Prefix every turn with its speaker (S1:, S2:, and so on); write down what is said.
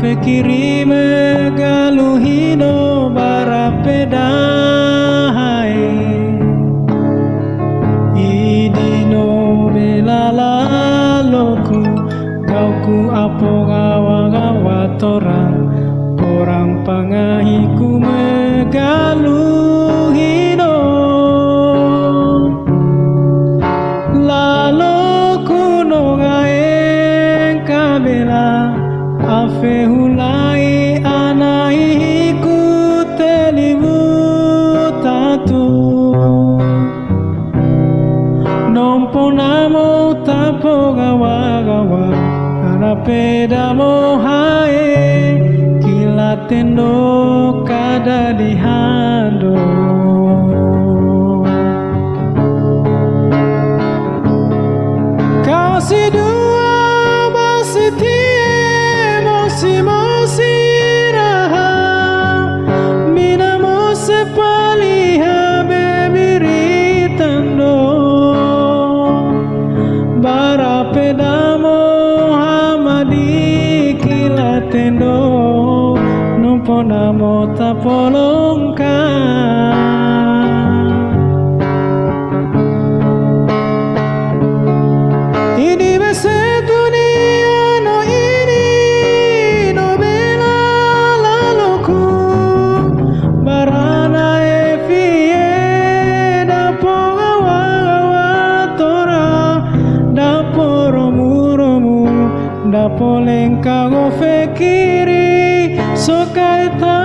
S1: fekiri megaluhino barapedahai idino belalaloku kauku apogawa-gawa torang pangahiku megaluhino laloku no gaeng kabela afe hulai anaiku telimu tatu nompo namo tapo gawa-gawa anapedamo hae kilatendo kada dihando kasih dua basiti mosi raha mina mose paliha bebiritando barapedamo hamadi kilatendo numpo namo tapolongka ini bese dunia no ini no bela laloku barana efie dapo gawa-gawa tora dapo romu-romu dapo lengkago fekiri sokaita